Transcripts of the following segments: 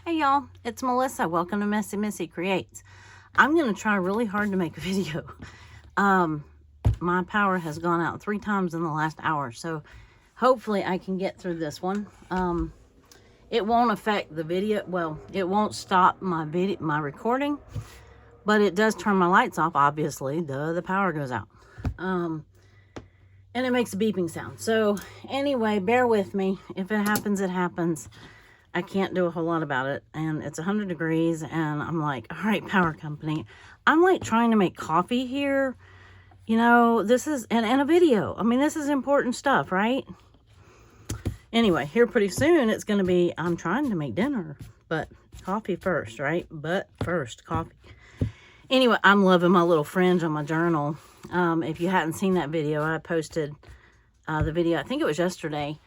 Hey y'all, it's Melissa. Welcome to Messy Missy Creates. I'm going to try really hard to make a video. My power has gone out 3 times in the last hour, so hopefully I can get through this one. It won't affect the video. Well, it won't stop my recording, but it does turn my lights off, obviously. The power goes out. And it makes a beeping sound. So anyway, bear with me. If it happens, it happens. I can't do a whole lot about it, and it's 100 degrees, and I'm like, all right, power company. I'm like trying to make coffee here. You know, this is, and a video. I mean, this is important stuff, right? Anyway, here pretty soon, it's going to be, I'm trying to make dinner, but coffee first, right? But first, coffee. Anyway, I'm loving my little fringe on my journal. If you hadn't seen that video, I posted the video, I think it was yesterday,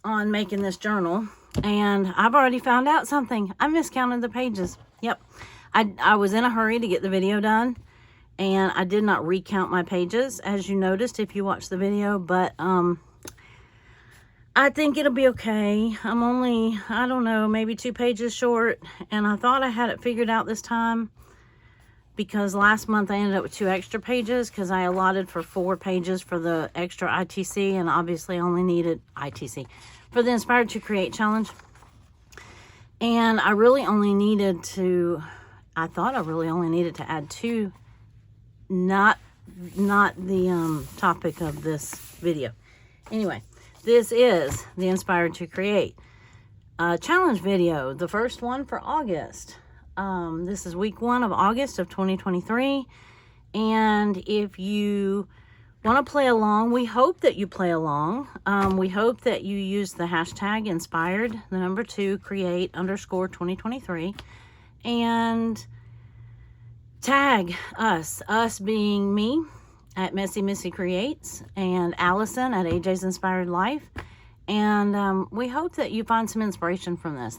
on making this journal, and I've already found out something. I miscounted the pages. Yep. I was in a hurry to get the video done, and I did not recount my pages, as you noticed if you watched the video, but I think it'll be okay. I'm only, I don't know, maybe 2 pages short, and I thought I had it figured out this time, because last month I ended up with 2 extra pages because I allotted for 4 pages for the extra ITC, and obviously only needed ITC for the Inspired to Create Challenge. And I really only needed to, I thought I really only needed to add 2, not the topic of this video. Anyway, this is the Inspired to Create challenge video, the first one for August. This is week 1 of August of 2023, and if you want to play along, we hope that you play along. We hope that you use the hashtag inspired, the number 2, create _ 2023, and tag us being me at Messy Missy Creates, and Allison at AJ's Inspired Life, and we hope that you find some inspiration from this.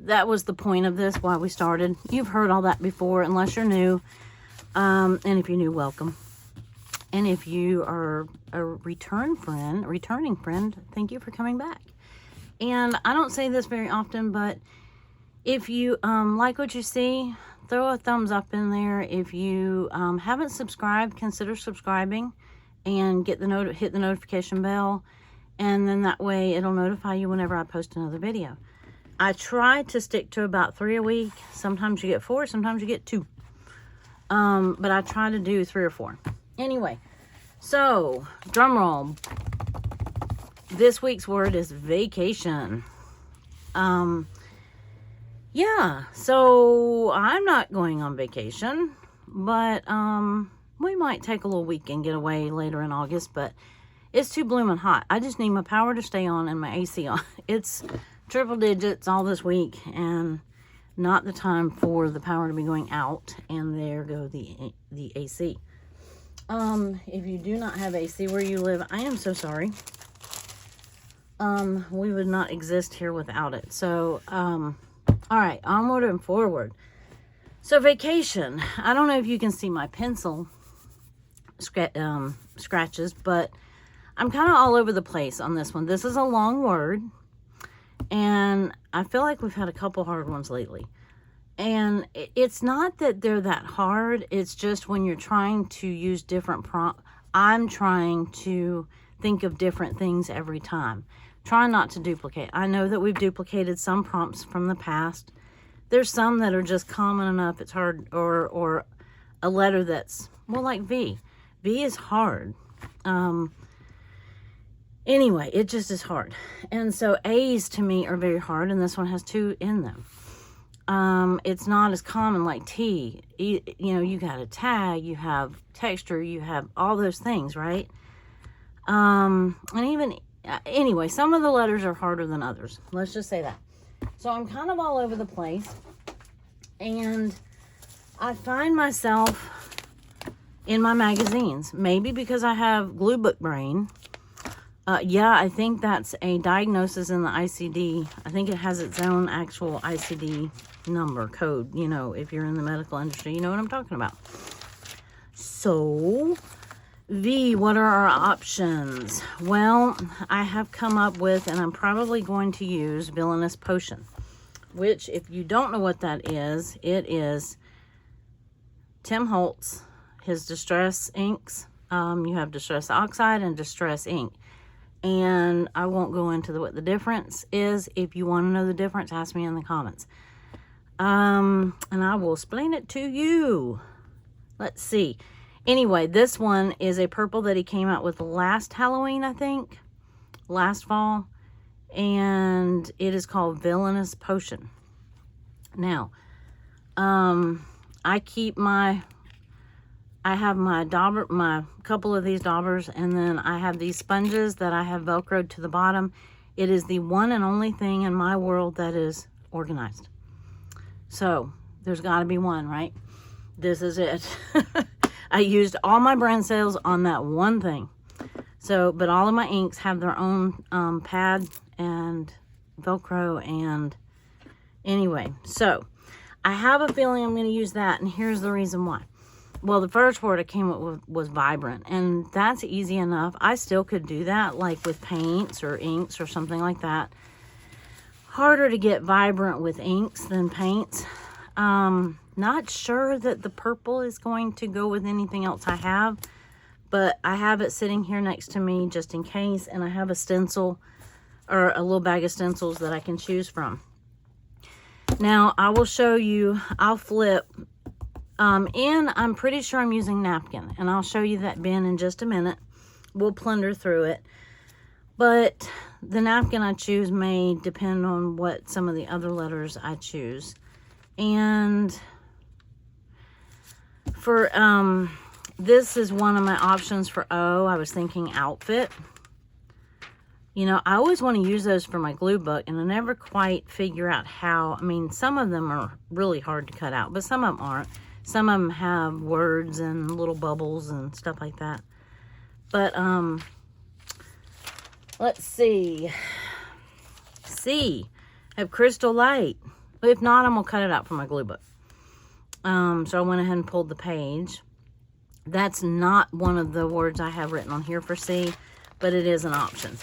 That was the point of this, why we started. You've heard all that before, unless you're new. And if you're new, welcome. And if you are a returning friend, thank you for coming back. And I don't say this very often, but if you like what you see, throw a thumbs up in there. If you haven't subscribed, consider subscribing and hit the notification bell. And then that way it'll notify you whenever I post another video. I try to stick to about 3 a week. Sometimes you get 4, sometimes you get 2. But I try to do 3 or 4. Anyway, so, drum roll. This week's word is vacation. Yeah, so I'm not going on vacation, but we might take a little weekend getaway later in August, but it's too blooming hot. I just need my power to stay on and my AC on. It's triple digits all this week, and not the time for the power to be going out. And there go the AC. If you do not have AC where you live, I am so sorry. We would not exist here without it. So all right, onward and forward. So vacation, I don't know if you can see my pencil scratches, but I'm kind of all over the place on this one. This is a long word, and I feel like we've had a couple hard ones lately. And it's not that they're that hard. It's just when you're trying to use different prompts. I'm trying to think of different things every time. Try not to duplicate. I know that we've duplicated some prompts from the past. There's some that are just common enough. It's hard, or a letter that's, well, like V. V is hard. Anyway, it just is hard. And so A's to me are very hard, and this one has 2 in them. It's not as common like T. You know, you got a tag, you have texture, you have all those things, right? And even, anyway, some of the letters are harder than others. Let's just say that. So I'm kind of all over the place, and I find myself in my magazines, maybe because I have glue book brain. Yeah, I think that's a diagnosis in the ICD. I think it has its own actual ICD number code. You know, if you're in the medical industry, you know what I'm talking about. So, V, what are our options? Well, I have come up with, and I'm probably going to use Villainous Potion, which, if you don't know what that is, it is Tim Holtz, his Distress inks. You have Distress Oxide and Distress ink. And I won't go into what the difference is. If you want to know the difference, ask me in the comments. And I will explain it to you. Let's see. Anyway, this one is a purple that he came out with last Halloween, I think. Last fall. And it is called Villainous Potion. Now, I have my couple of these daubers, and then I have these sponges that I have Velcroed to the bottom. It is the one and only thing in my world that is organized. So, there's got to be one, right? This is it. I used all my brand sales on that one thing. So, but all of my inks have their own pad and Velcro, and anyway, so I have a feeling I'm going to use that, and here's the reason why. Well, the first word I came up with was vibrant, and that's easy enough. I still could do that, like with paints or inks or something like that. Harder to get vibrant with inks than paints. Not sure that the purple is going to go with anything else I have, but I have it sitting here next to me just in case, and I have a stencil or a little bag of stencils that I can choose from. Now, I will show you, I'll flip. I'm pretty sure I'm using napkin, and I'll show you that bin in just a minute. We'll plunder through it. But the napkin I choose may depend on what some of the other letters I choose. And for, this is one of my options for O. I was thinking outfit. You know, I always want to use those for my glue book, and I never quite figure out how. I mean, some of them are really hard to cut out, but some of them aren't. Some of them have words and little bubbles and stuff like that. But, let's see. C, have Crystal Light. If not, I'm going to cut it out for my glue book. So I went ahead and pulled the page. That's not one of the words I have written on here for C, but it is an option.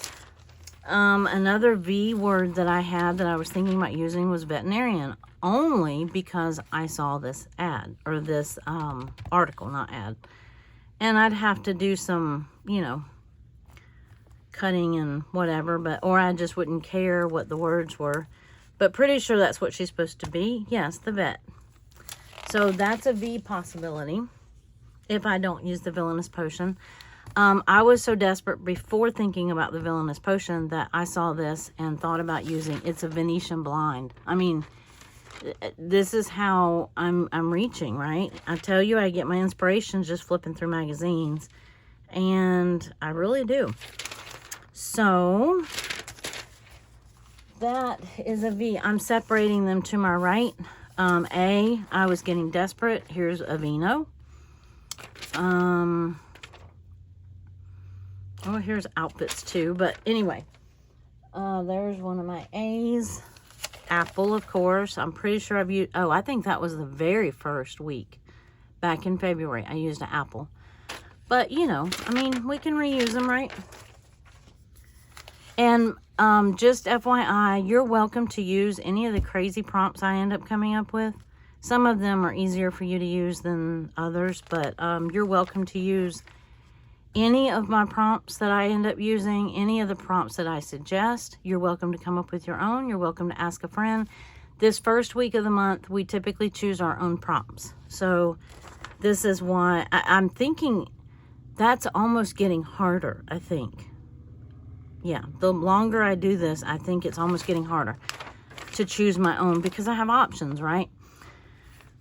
Another V word that I had that I was thinking about using was veterinarian, only because I saw this ad, or this article, not ad. And I'd have to do some, you know, cutting and whatever, or I just wouldn't care what the words were. But pretty sure that's what she's supposed to be. Yes, the vet. So that's a V possibility if I don't use the Villainous Potion. I was so desperate before thinking about the Villainous Potion that I saw this and thought about using. It's a Venetian blind. I mean, this is how I'm reaching, right? I tell you, I get my inspirations just flipping through magazines, and I really do. So that is a V. I'm separating them to my right. A, I was getting desperate. Here's Aveeno. Oh, here's outfits too. But anyway, there's one of my A's. Apple, of course. I'm pretty sure I've used, oh, I think that was the very first week. Back in February, I used an apple. But, you know, I mean, we can reuse them, right? And just FYI, you're welcome to use any of the crazy prompts I end up coming up with. Some of them are easier for you to use than others, but you're welcome to use any of my prompts that I end up using, any of the prompts that I suggest. You're welcome to come up with your own. You're welcome to ask a friend. This first week of the month, we typically choose our own prompts. So this is why I'm thinking that's almost getting harder, I think. Yeah, the longer I do this, I think it's almost getting harder to choose my own because I have options, right?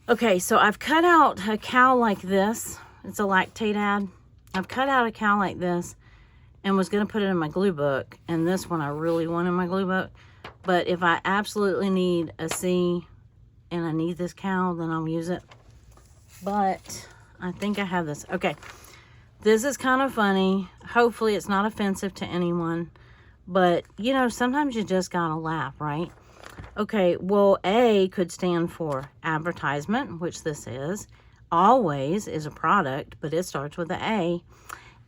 Okay, so I've cut out a cow like this. It's a lactate ad. I've cut out a cow like this and was going to put it in my glue book. And this one I really want in my glue book. But if I absolutely need a C and I need this cow, then I'll use it. But I think I have this. Okay, this is kind of funny. Hopefully it's not offensive to anyone. But, you know, sometimes you just got to laugh, right? Okay, well, A could stand for advertisement, which this is. Always is a product, but it starts with an A.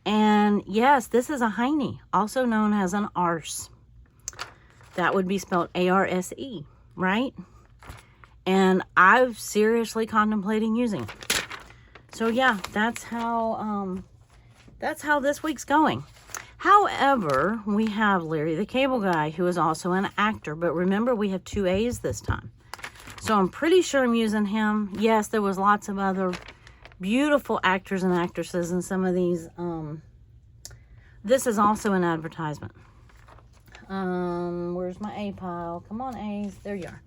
And yes, this is a hiney, also known as an arse. That would be spelled A-R-S-E, right? And I've seriously contemplating using it. So yeah, that's how this week's going. However, we have Larry the Cable Guy, who is also an actor. But remember, we have 2 A's this time. So I'm pretty sure I'm using him. Yes, there was lots of other beautiful actors and actresses in some of these. This is also an advertisement. Where's my A pile? Come on, A's. There you are.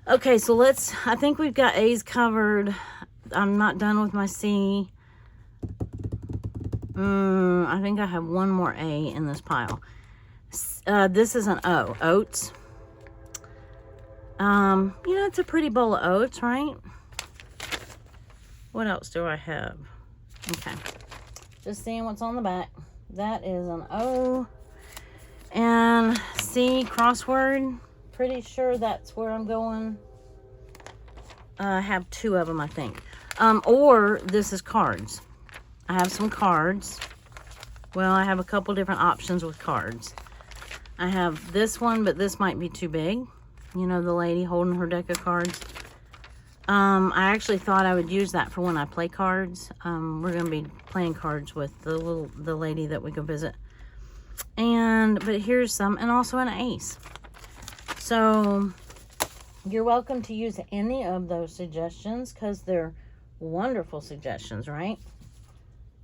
Okay, so I think we've got A's covered. I'm not done with my C. I think I have one more A in this pile. This is an O. Oats. It's a pretty bowl of oats, right? What else do I have? Okay. Just seeing what's on the back. That is an O. And C, crossword. Pretty sure that's where I'm going. I have 2 of them, I think. Or this is cards. I have some cards. Well, I have a couple different options with cards. I have this one, but this might be too big. You know, the lady holding her deck of cards. I actually thought I would use that for when I play cards. We're going to be playing cards with the lady that we go visit. But here's some, and also an ace. So you're welcome to use any of those suggestions because they're wonderful suggestions, right?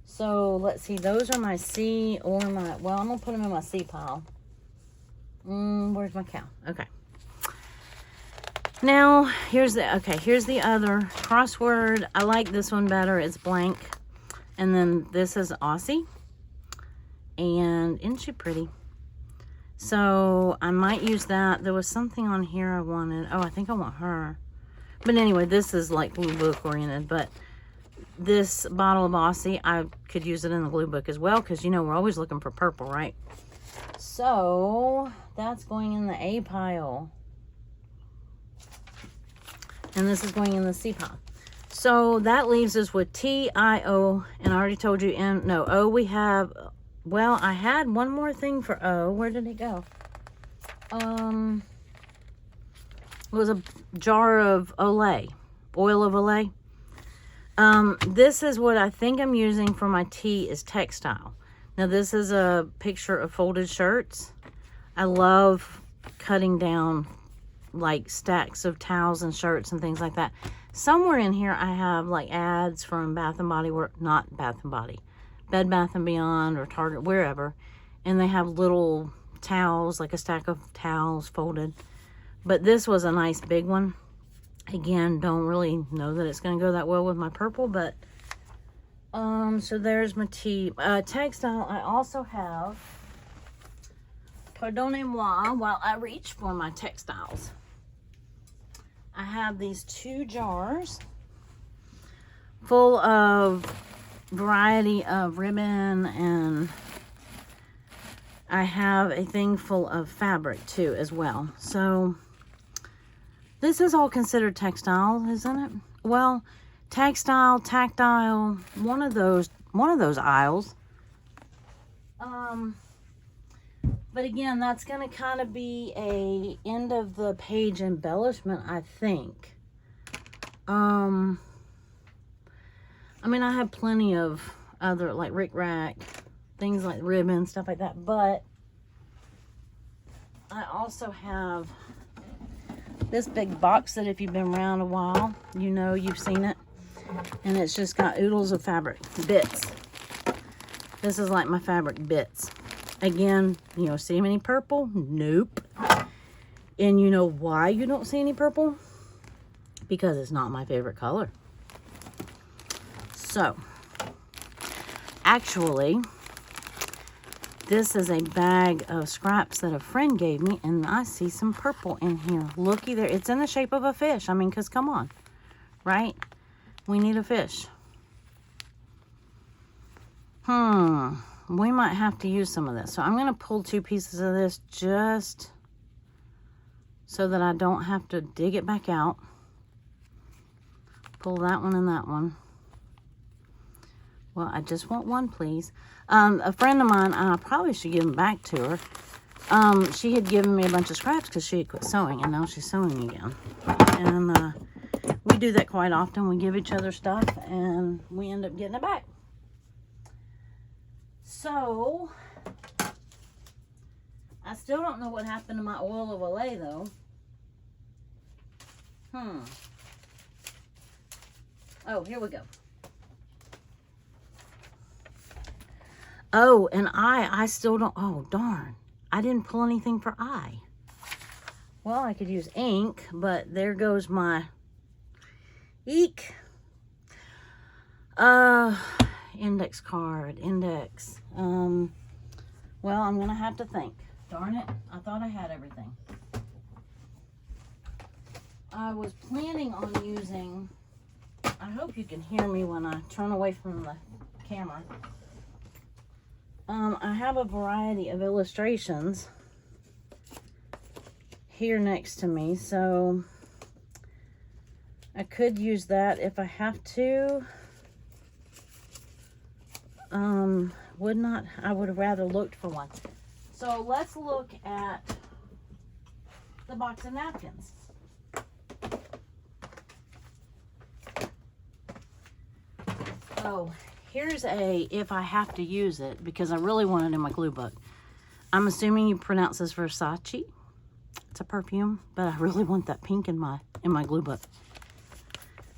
So let's see, those are my C or my, well, I'm going to put them in my C pile. Where's my cow? Okay. Now, here's the other crossword. I like this one better. It's blank. And then this is Aussie. And isn't she pretty? So I might use that. There was something on here I wanted. Oh, I think I want her. But anyway, this is like blue book oriented. But this bottle of Aussie, I could use it in the glue book as well. Because, we're always looking for purple, right? So that's going in the A pile. And this is going in the C pile. So that leaves us with T, I, O. And I already told you, O we have, well, I had one more thing for O. Where did it go? It was a jar of Olay, oil of Olay. This is what I think I'm using for my T is textile. Now this is a picture of folded shirts. I love cutting down like stacks of towels and shirts and things like that. Somewhere in here I have like ads from Bath and Body Works, not Bath and Body, Bed Bath and Beyond or Target, wherever, and they have little towels, like a stack of towels folded. But this was a nice big one. Again, don't really know that it's going to go that well with my purple, but so there's my T. Textile, I also have, pardonnez-moi while I reach for my textiles. I have these 2 jars full of variety of ribbon, and I have a thing full of fabric too as well. So this is all considered textile, isn't it? Well, textile, tactile, one of those aisles. But again, that's going to kind of be a end of the page embellishment, I think. I mean, I have plenty of other, like rickrack, things like ribbon, stuff like that. But I also have this big box that if you've been around a while, you've seen it. And it's just got oodles of fabric, bits. This is like my fabric bits. Again, see any purple? Nope. And you know why you don't see any purple? Because it's not my favorite color. So, actually, this is a bag of scraps that a friend gave me, and I see some purple in here. Looky there. It's in the shape of a fish. I mean, because come on, right? We need a fish. We might have to use some of this. So I'm going to pull 2 pieces of this just so that I don't have to dig it back out. Pull that one and that one. Well, I just want one, please. A friend of mine, I probably should give them back to her. She had given me a bunch of scraps because she had quit sewing, and now she's sewing again. And we do that quite often. We give each other stuff, and we end up getting it back. So, I still don't know what happened to my oil of Olay, though. Oh, here we go. Oh, and I still don't, oh, darn. I didn't pull anything for eye. Well, I could use ink, but there goes my eek. Index card, index. Well, I'm gonna have to think. Darn it, I thought I had everything. I was planning on using, I hope you can hear me when I turn away from the camera. I have a variety of illustrations here next to me, so I could use that if I have to. I would have rather looked for one. So let's look at the box of napkins. Oh, here's a if I have to use it, because I really want it in my glue book. I'm assuming you pronounce this Versace. It's a perfume, but I really want that pink in my glue book.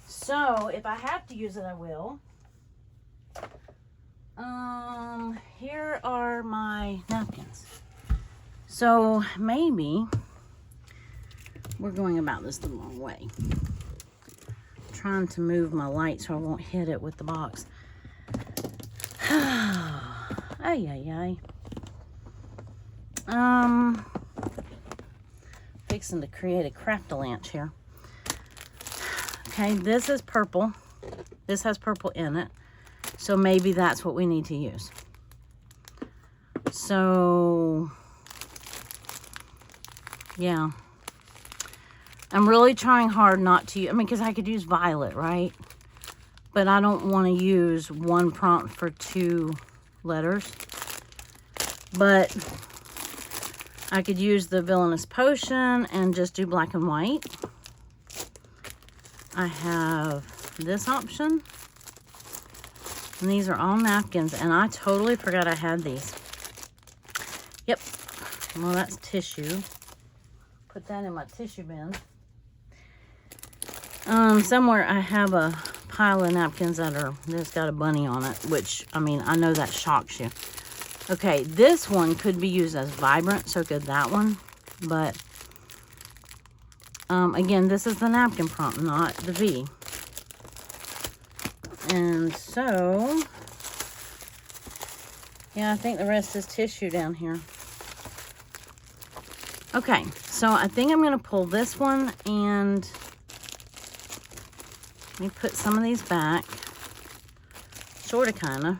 So if I have to use it, I will. Here are my napkins. So maybe we're going about this the wrong way. I'm trying to move my light so I won't hit it with the box. Ay. Fixing to create a craft-a-lanch here. Okay, this is purple. This has purple in it. So maybe that's what we need to use. So, yeah. I'm really trying hard not to, because I could use violet, right? But I don't want to use one prompt for 2 letters. But I could use the Villainous Potion and just do black and white. I have this option. And these are all napkins, and I totally forgot I had these. Yep. Well, that's tissue. Put that in my tissue bin. Somewhere I have a pile of napkins that's got a bunny on it, which, I mean, I know that shocks you. Okay, this one could be used as vibrant, so could that one. But, again, this is the napkin prompt, not the V. And so, yeah, I think the rest is tissue down here. Okay, so I think I'm going to pull this one and let me put some of these back. Sort of, kind of.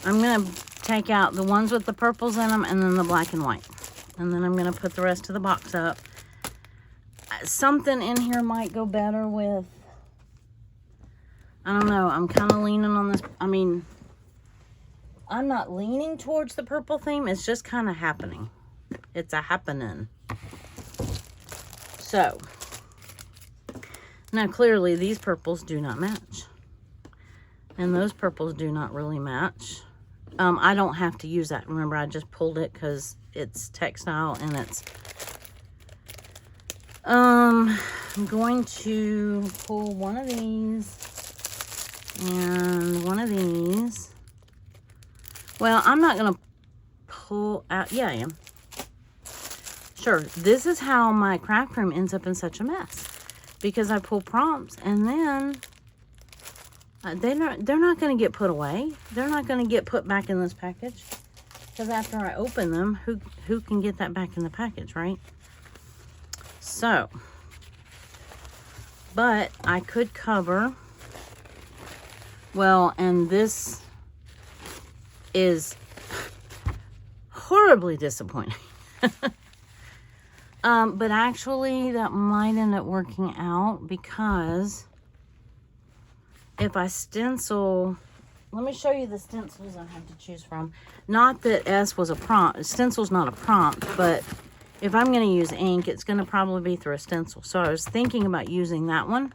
I'm going to take out the ones with the purples in them and then the black and white. And then I'm going to put the rest of the box up. Something in here might go better with, I don't know, I'm kind of leaning on this. I mean, I'm not leaning towards the purple theme. It's just kind of happening. It's a happening. So, now clearly these purples do not match. And those purples do not really match. I don't have to use that. Remember, I just pulled it because it's textile and it's... I'm going to pull one of these and one of these. Well, I'm not going to pull out... Yeah, I am. Sure, this is how my craft room ends up in such a mess. Because I pull prompts and then they're not going to get put away. They're not going to get put back in this package. Because after I open them, who can get that back in the package, right? So, but I could cover... Well, and this is horribly disappointing. But actually, that might end up working out because if I stencil, let me show you the stencils I have to choose from. Not that S was a prompt. Stencil's not a prompt, but if I'm going to use ink, it's going to probably be through a stencil. So I was thinking about using that one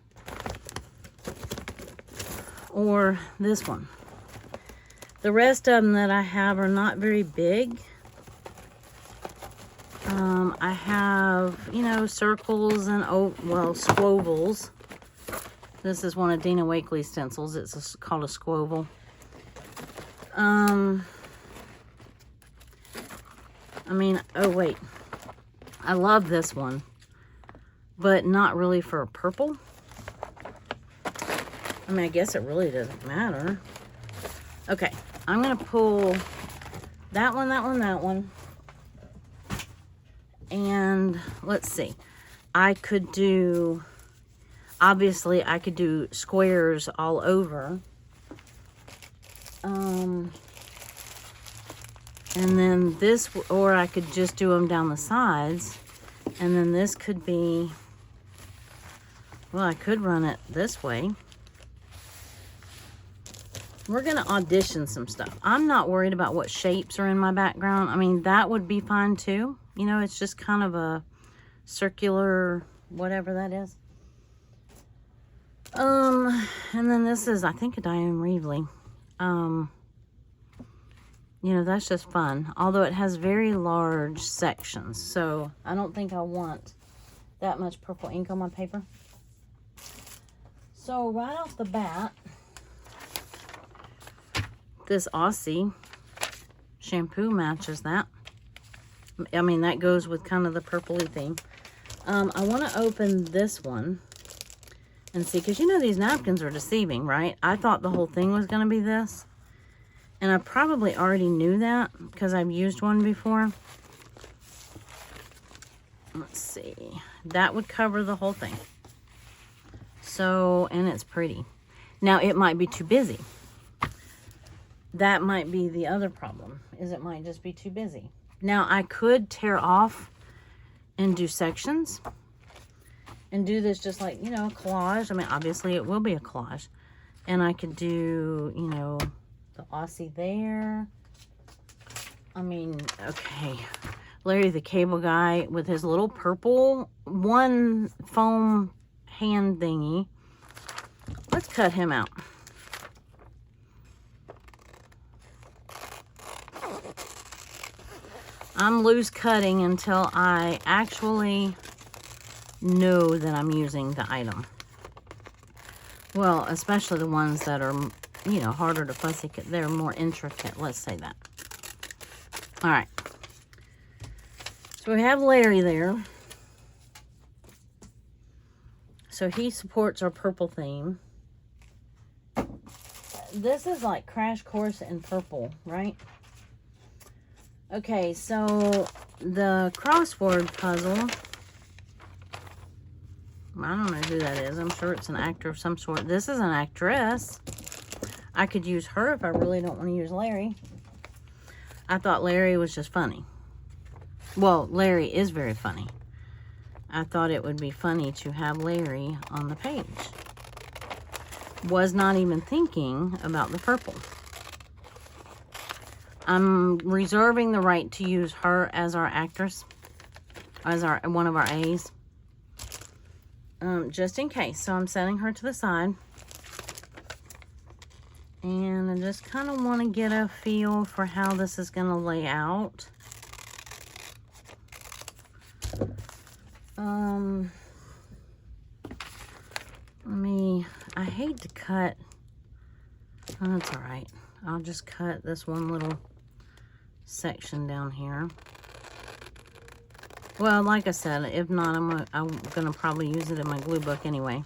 or this one. The rest of them that I have are not very big. I have, you know, circles and, oh, well, squovels. This is one of Dina Wakley's stencils. It's called a squoval. I mean, oh, wait. I love this one, but not really for purple. I mean, I guess it really doesn't matter. Okay, I'm going to pull that one, that one, that one. And let's see. I could do, obviously, I could do squares all over. And then this, or I could just do them down the sides. And then this could be, well, I could run it this way. We're going to audition some stuff. I'm not worried about what shapes are in my background. I mean, that would be fine too. You know, it's just kind of a circular, whatever that is. And then this is, I think, a Diane Reevely. You know, that's just fun. Although it has very large sections. So I don't think I want that much purple ink on my paper. So right off the bat, this Aussie shampoo matches that. I mean, that goes with kind of the purpley theme. I want to open this one and see, because you know these napkins are deceiving, right? I thought the whole thing was going to be this. And I probably already knew that because I've used one before. Let's see. That would cover the whole thing. So, and it's pretty. Now, it might be too busy. That might be the other problem, is it might just be too busy. Now, I could tear off and do sections and do this just like, you know, collage. I mean, obviously it will be a collage. And I could do, you know, the Aussie there. I mean, okay. Larry the Cable Guy with his little purple one foam hand thingy. Let's cut him out. I'm loose cutting until I actually know that I'm using the item. Well, especially the ones that are, you know, harder to fussy cut. They're more intricate, let's say that. All right. So we have Larry there. So he supports our purple theme. This is like Crash Course in Purple, right? Okay, so the crossword puzzle, I don't know who that is. I'm sure it's an actor of some sort. This is an actress. I could use her if I really don't want to use Larry. I thought Larry was just funny. Well, Larry is very funny. I thought it would be funny to have Larry on the page. Was not even thinking about the purple. I'm reserving the right to use her as our actress, as one of our A's, just in case. So I'm setting her to the side, and I just kind of want to get a feel for how this is going to lay out. I hate to cut. Oh, that's all right. I'll just cut this one little section down here. Well, like I said, if not, I'm gonna probably use it in my glue book anyway.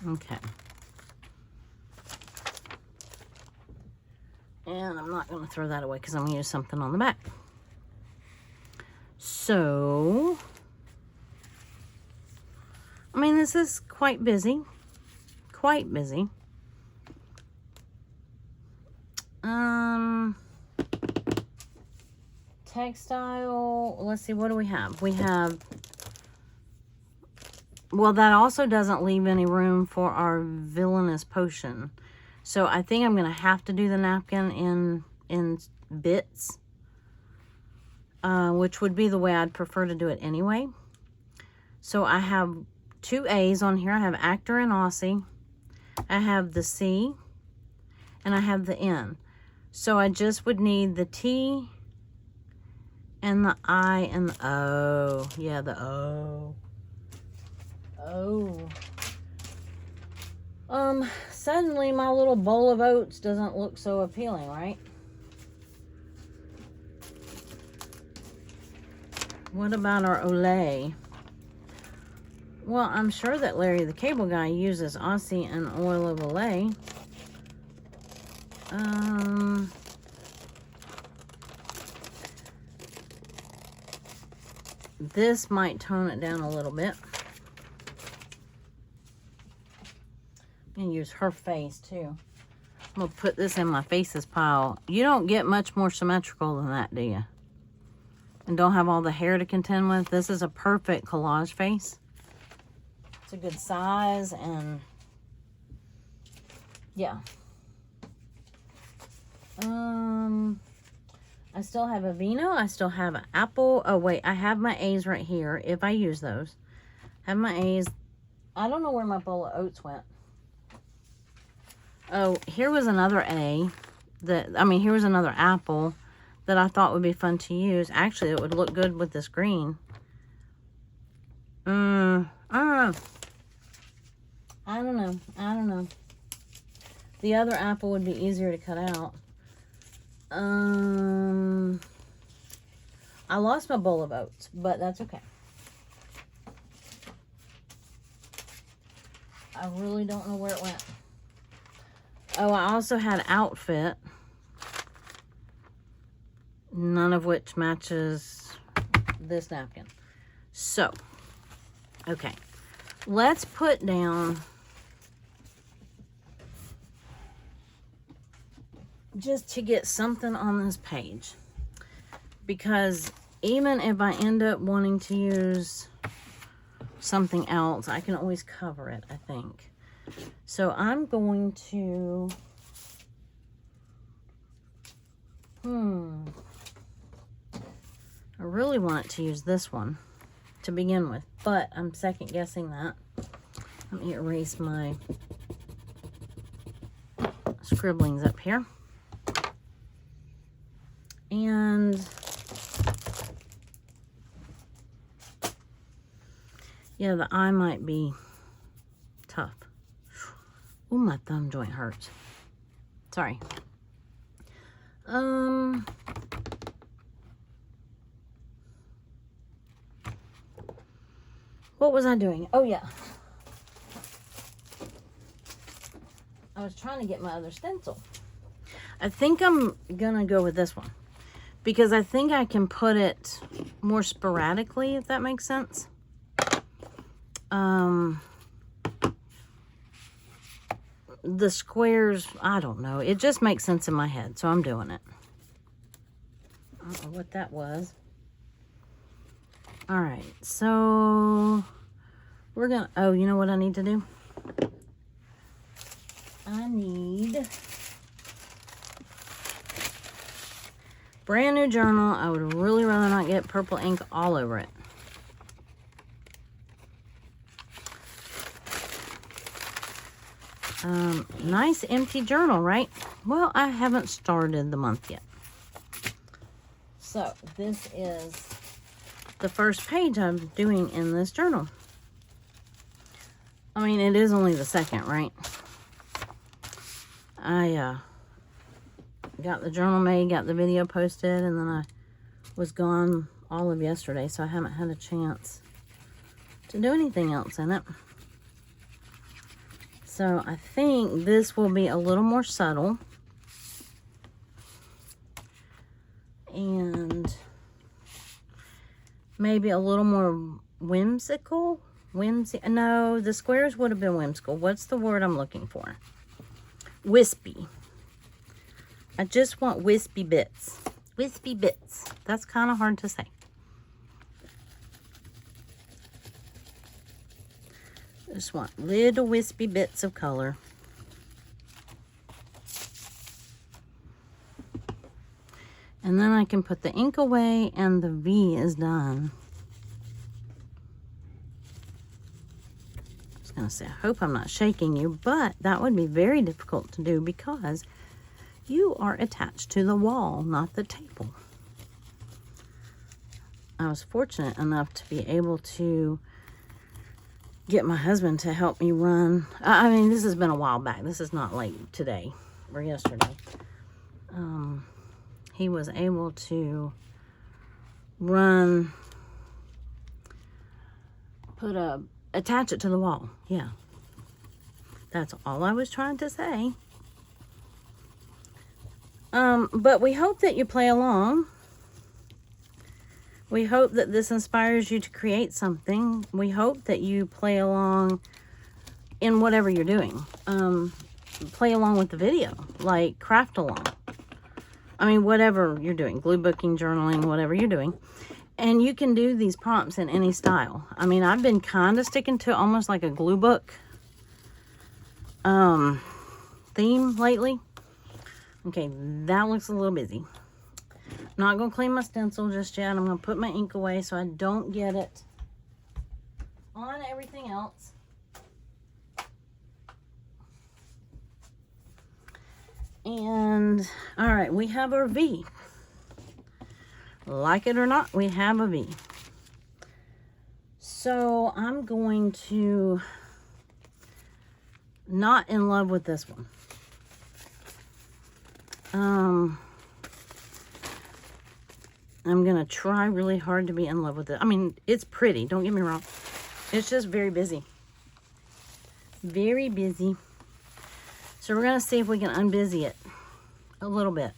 Okay. And I'm not gonna throw that away because I'm gonna use something on the back. So, I mean, this is quite busy. Quite busy. Textile, let's see, what do we have? We have well, that also doesn't leave any room for our villainous potion. So I think I'm going to have to do the napkin in bits, which would be the way I'd prefer to do it anyway. So I have 2 A's on here. I have actor and Aussie. I have the C, and I have the N. So I just would need the T and the I and the O. Yeah, the O. Oh. Suddenly my little bowl of oats doesn't look so appealing, right? What about our Olay? Well, I'm sure that Larry the Cable Guy uses Aussie and oil of Olay. This might tone it down a little bit. I'm going to use her face too. I'm going to put this in my faces pile. You don't get much more symmetrical than that, do you? And don't have all the hair to contend with. This is a perfect collage face. It's a good size, and yeah. I still have a Vino. I still have an apple. Oh, wait. I have my A's right here if I use those. I have my A's. I don't know where my bowl of oats went. Oh, here was another A. Here was another apple that I thought would be fun to use. Actually, it would look good with this green. I don't know. The other apple would be easier to cut out. I lost my bowl of oats, but that's okay. I really don't know where it went. Oh, I also had outfit, none of which matches this napkin. So, okay, let's put down just to get something on this page, because even if I end up wanting to use something else, I can always cover it, I think. So I'm going to, I really want to use this one to begin with, but I'm second guessing that. Let me erase my scribblings up here. And yeah, the eye might be tough. Oh, my thumb joint hurts. Sorry. What was I doing? Oh, yeah. I was trying to get my other stencil. I think I'm gonna go with this one, because I think I can put it more sporadically, if that makes sense. The squares, I don't know. It just makes sense in my head, so I'm doing it. I don't know what that was. All right, so we're gonna, oh, you know what I need to do? I need brand new journal. I would really rather not get purple ink all over it. Nice empty journal, right? Well, I haven't started the month yet. So this is the first page I'm doing in this journal. I mean, it is only the second, right? I got the journal made, got the video posted, and then I was gone all of yesterday, so I haven't had a chance to do anything else in it. So I think this will be a little more subtle. And maybe a little more whimsical. No, the squares would have been whimsical. What's the word I'm looking for? Wispy. I just want wispy bits. Wispy bits. That's kind of hard to say. Just want little wispy bits of color. And then I can put the ink away and the V is done. I was gonna say, I hope I'm not shaking you, but that would be very difficult to do because you are attached to the wall, not the table. I was fortunate enough to be able to get my husband to help me run. I mean, this has been a while back. This is not like today or yesterday. He was able to attach it to the wall. Yeah. That's all I was trying to say. But we hope that you play along. We hope that this inspires you to create something. We hope that you play along in whatever you're doing. Play along with the video, like craft along. I mean, whatever you're doing, glue booking, journaling, whatever you're doing. And you can do these prompts in any style. I mean, I've been kind of sticking to almost like a glue book theme lately. Okay, that looks a little busy. Not going to clean my stencil just yet. I'm going to put my ink away so I don't get it on everything else. And, all right, we have our V. Like it or not, we have a V. So I'm going to not in love with this one. I'm going to try really hard to be in love with it. I mean, it's pretty, don't get me wrong. It's just very busy. Very busy. So we're going to see if we can unbusy it a little bit.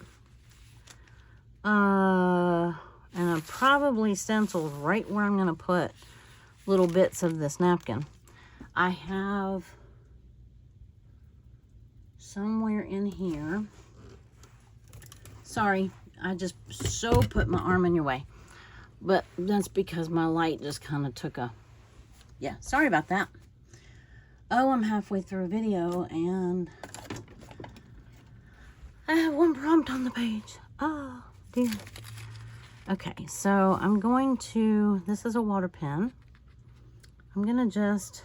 And I probably stenciled right where I'm going to put little bits of this napkin. I have somewhere in here. Sorry, I just so put my arm in your way. But that's because my light just kind of took a... Yeah, sorry about that. Oh, I'm halfway through a video and I have one prompt on the page. Oh, dear. Okay, so I'm going to... This is a water pen. I'm going to just...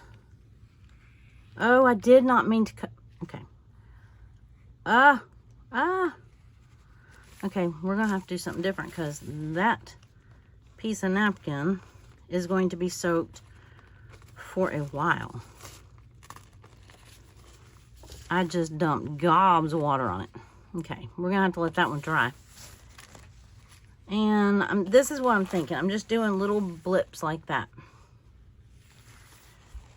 Oh, I did not mean to cut... Okay. Okay, we're going to have to do something different because that piece of napkin is going to be soaked for a while. I just dumped gobs of water on it. Okay, we're going to have to let that one dry. And this is what I'm thinking. I'm just doing little blips like that.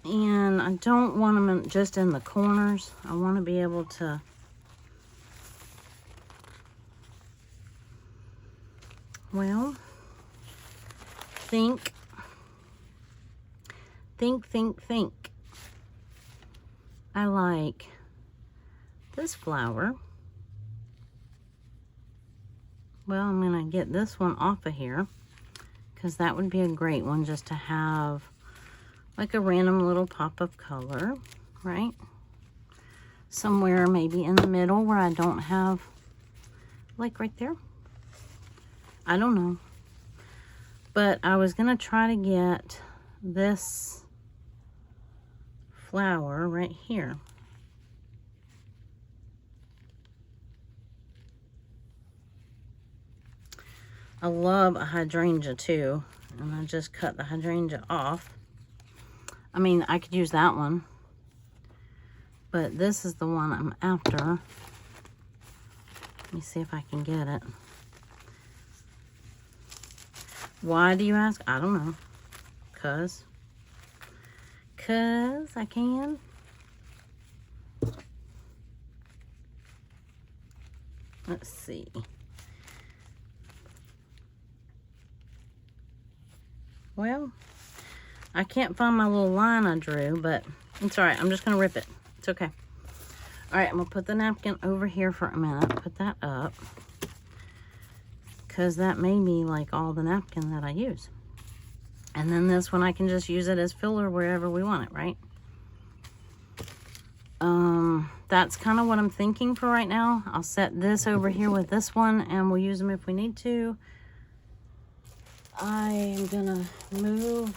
And I don't want them just in the corners. I want to be able to... Well, think. I like this flower. Well, I'm going to get this one off of here because that would be a great one just to have like a random little pop of color, right? Somewhere maybe in the middle where I don't have, like right there. I don't know. But I was going to try to get this flower right here. I love a hydrangea too. And I just cut the hydrangea off. I mean, I could use that one. But this is the one I'm after. Let me see if I can get it. Why do you ask? I don't know. Cause I can. Let's see. Well, I can't find my little line I drew, but it's all right. I'm just going to rip it. It's okay. All right, I'm going to put the napkin over here for a minute. Put that up. Because that may be like all the napkin that I use. And then this one, I can just use it as filler wherever we want it, right? that's kind of what I'm thinking for right now. I'll set this over here with this one, and we'll use them if we need to. I am gonna move.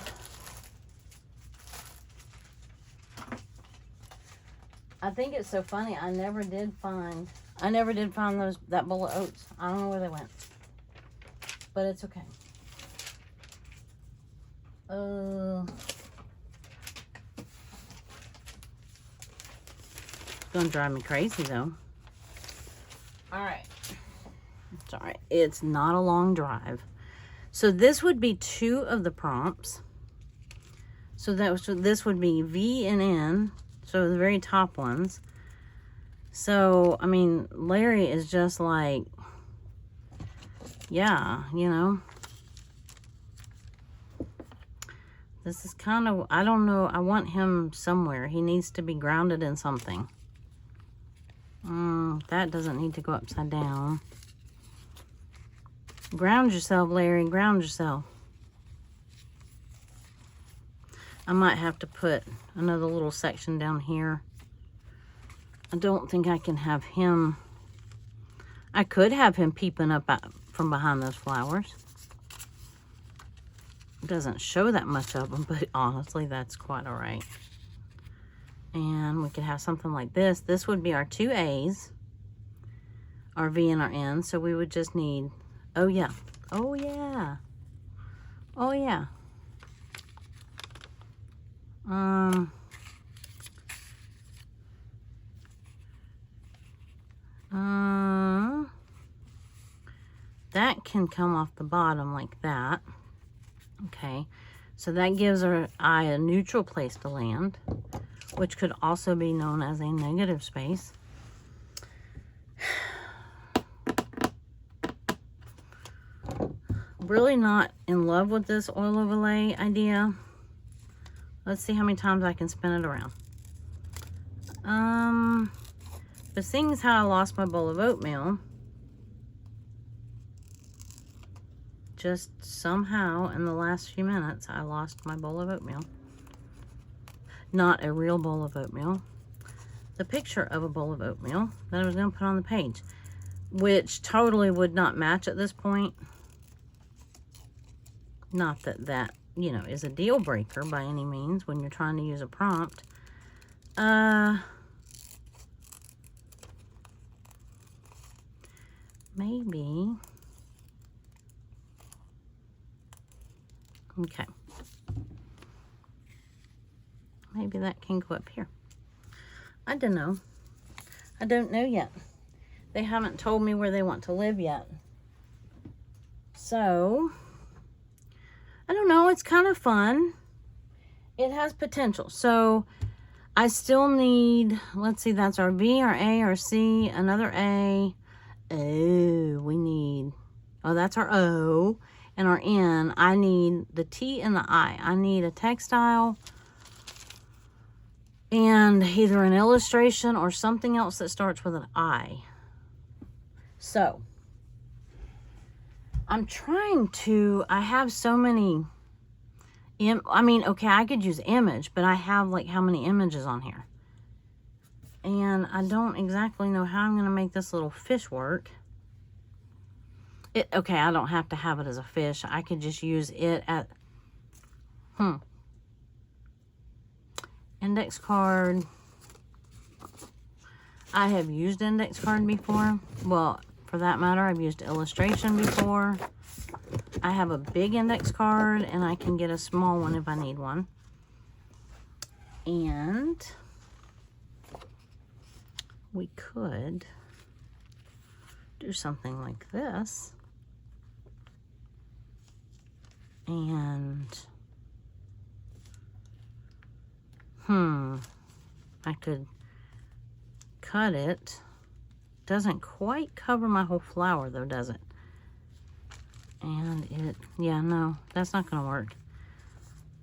I think it's so funny. I never did find that bowl of oats. I don't know where they went, but it's okay. It's gonna drive me crazy though. All right. It's all right. It's not a long drive. So this would be 2 of the prompts. So this would be V and N. So the very top ones. So, I mean, Larry is just like, yeah, you know. This is kind of, I don't know. I want him somewhere. He needs to be grounded in something. That doesn't need to go upside down. Ground yourself, Larry. Ground yourself. I might have to put another little section down here. I don't think I can have him. I could have him peeping up from behind those flowers. It doesn't show that much of them, but honestly, that's quite all right. And we could have something like this. This would be our 2 A's, our V and our N. So we would just need, oh yeah, oh yeah, oh yeah. That can come off the bottom like that. Okay, so that gives our eye a neutral place to land, which could also be known as a negative space. Really not in love with this oil overlay idea. Let's see how many times I can spin it around. But seeing as how I lost my bowl of oatmeal, just somehow in the last few minutes, I lost my bowl of oatmeal. Not a real bowl of oatmeal. The picture of a bowl of oatmeal that I was going to put on the page, which totally would not match at this point. Not that that, you know, is a deal breaker by any means when you're trying to use a prompt. Maybe. Okay. Maybe that can go up here. I don't know. I don't know yet. They haven't told me where they want to live yet. So, I don't know. It's kind of fun. It has potential. So, I still need, let's see, that's our V, our A, our C, another A. Oh, we need, oh, that's our O. And our N, I need the T and the I. I need a textile and either an illustration or something else that starts with an I. So, I'm trying to, I have so many, I mean, okay, I could use image, but I have like how many images on here? And I don't exactly know how I'm going to make this little fish work. Okay, I don't have to have it as a fish. I could just use it at, index card. I have used index card before. Well, for that matter, I've used illustration before. I have a big index card, and I can get a small one if I need one. And we could do something like this. And, I could cut it. Doesn't quite cover my whole flower though, does it? And it, yeah, no, that's not gonna work.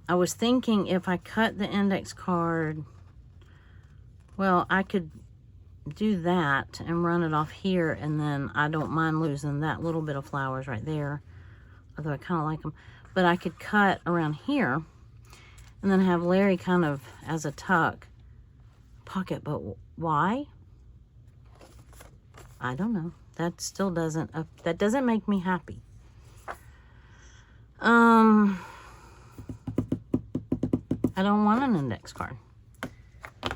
I was thinking if I cut the index card, well, I could do that and run it off here, and then I don't mind losing that little bit of flowers right there, although I kind of like them. But I could cut around here and then have Larry kind of as a tuck pocket, but why? I don't know. That still doesn't, that doesn't make me happy. I don't want an index card.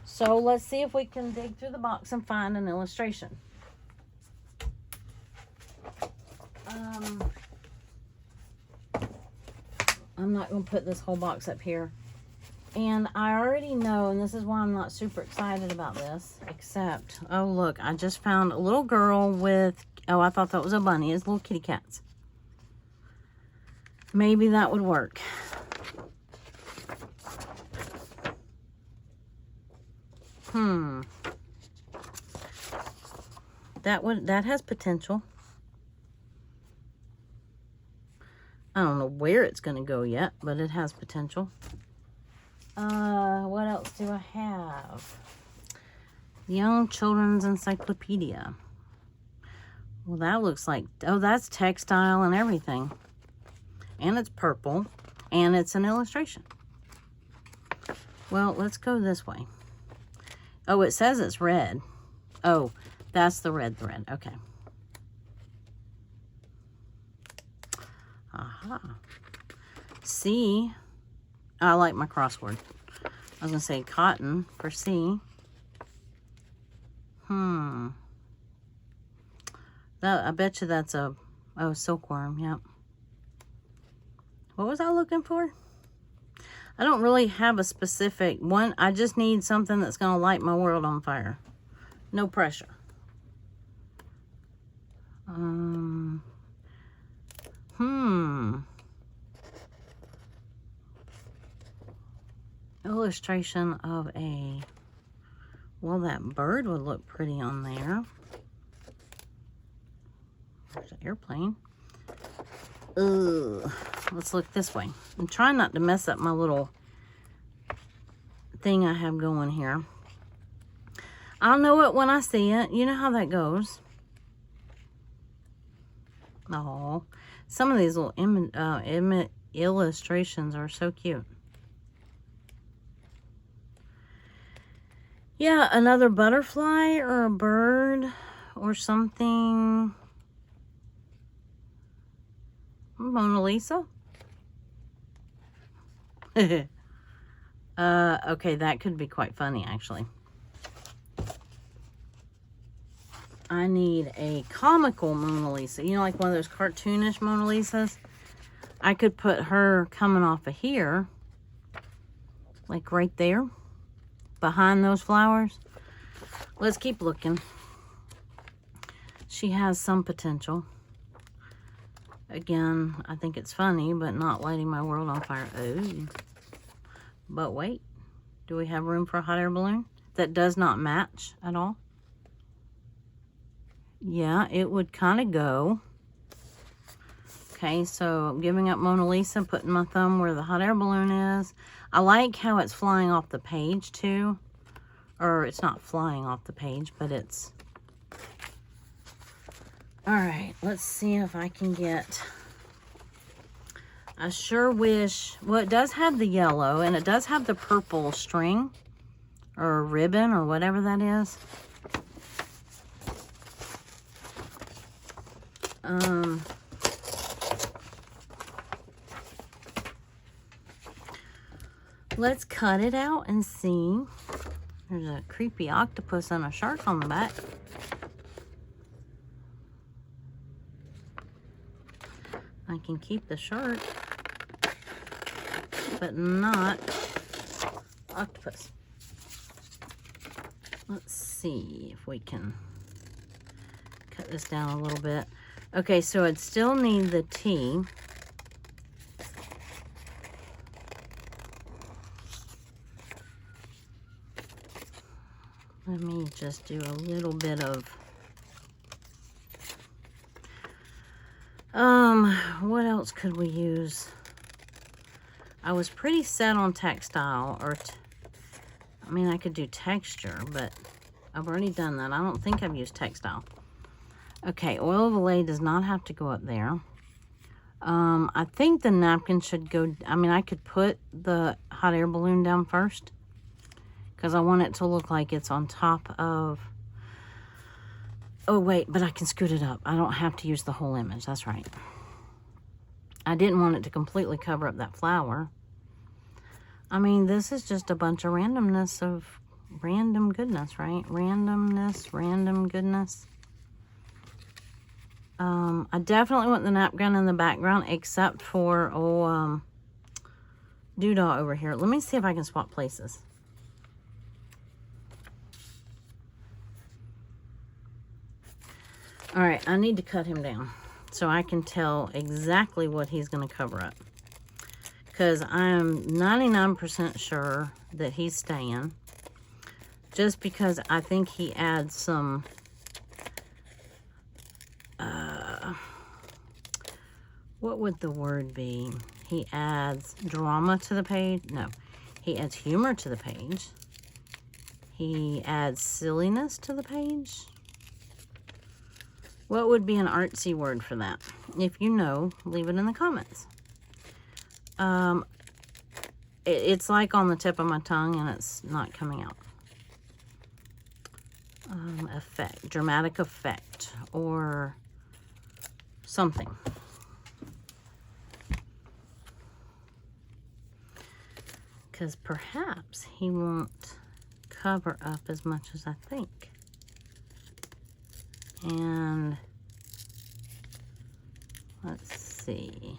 So let's see if we can dig through the box and find an illustration. I'm not going to put this whole box up here. And I already know, and this is why I'm not super excited about this, except, oh look, I just found a little girl with, oh, I thought that was a bunny. It's little kitty cats. Maybe that would work. That has potential. I don't know where it's going to go yet, but it has potential. What else do I have? Young Children's Encyclopedia. Well, that looks like, oh, that's textile and everything. And it's purple, and it's an illustration. Well, let's go this way. Oh, it says it's red. Oh, that's the red thread. Okay. Aha. C. I like my crossword. I was going to say cotton for C. That, I bet you that's a, oh, silkworm. Yep. What was I looking for? I don't really have a specific one. I just need something that's going to light my world on fire. No pressure. Illustration of a, well, that bird would look pretty on there. There's an airplane. Ugh. Let's look this way. I'm trying not to mess up my little thing I have going here. I'll know it when I see it. You know how that goes. Oh, some of these little illustrations are so cute. Yeah, another butterfly or a bird or something. Mona Lisa. Okay, that could be quite funny, actually. I need a comical Mona Lisa. You know, like one of those cartoonish Mona Lisas. I could put her coming off of here. Like right there. Behind those flowers. Let's keep looking. She has some potential. Again, I think it's funny, but not lighting my world on fire. Oh. But wait. Do we have room for a hot air balloon? That does not match at all. Yeah, it would kind of go. Okay, so I'm giving up Mona Lisa, putting my thumb where the hot air balloon is. I like how it's flying off the page too. Or it's not flying off the page, but it's... Alright, let's see if I can get... I sure wish... Well, it does have the yellow, and it does have the purple string. Or ribbon, or whatever that is. Let's cut it out and see. There's a creepy octopus and a shark on the back. I can keep the shark, but not octopus. Let's see if we can cut this down a little bit. Okay, so I'd still need the T. Let me just do a little bit of, what else could we use? I was pretty set on textile, or, I mean, I could do texture, but I've already done that. I don't think I've used textile. Okay, oil of Olay does not have to go up there. I think the napkin should go, I mean, I could put the hot air balloon down first. because I want it to look like it's on top of... Oh, wait, but I can scoot it up. I don't have to use the whole image. That's right. I didn't want it to completely cover up that flower. I mean, this is just a bunch of randomness of random goodness, right? Randomness, random goodness. I definitely want the napkin in the background, except for, Doodah over here. Let me see if I can swap places. All right, I need to cut him down so I can tell exactly what he's going to cover up. Because I'm 99% sure that he's staying. Just because I think he adds some... what would the word be? He adds drama to the page. No, he adds humor to the page. He adds silliness to the page. What would be an artsy word for that? If you know, leave it in the comments. It's like on the tip of my tongue and it's not coming out. Effect, dramatic effect, or something. Because perhaps he won't cover up as much as I think. And let's see.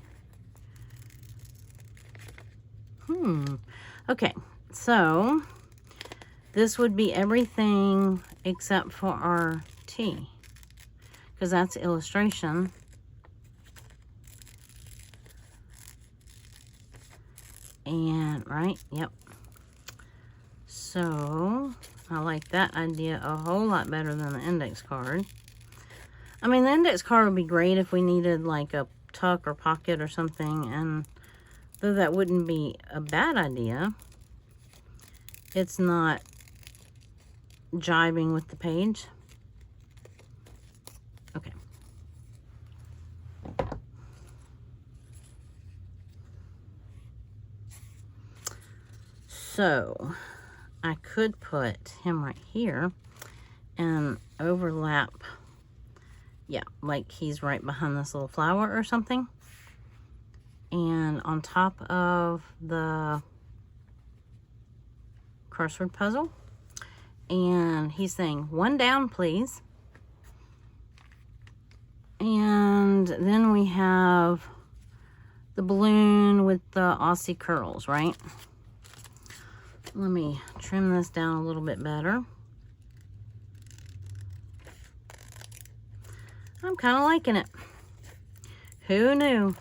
Okay, so this would be everything except for our T, because that's illustration. And, right, yep. So, I like that idea a whole lot better than the index card. I mean, the index card would be great if we needed like a tuck or pocket or something, and though that wouldn't be a bad idea, it's not jiving with the page. Okay. So, I could put him right here and overlap, yeah, like he's right behind this little flower or something. And on top of the crossword puzzle. And he's saying, "One down, please." And then we have the balloon with the Aussie curls, right? Let me trim this down a little bit better. I'm kind of liking it. Who knew?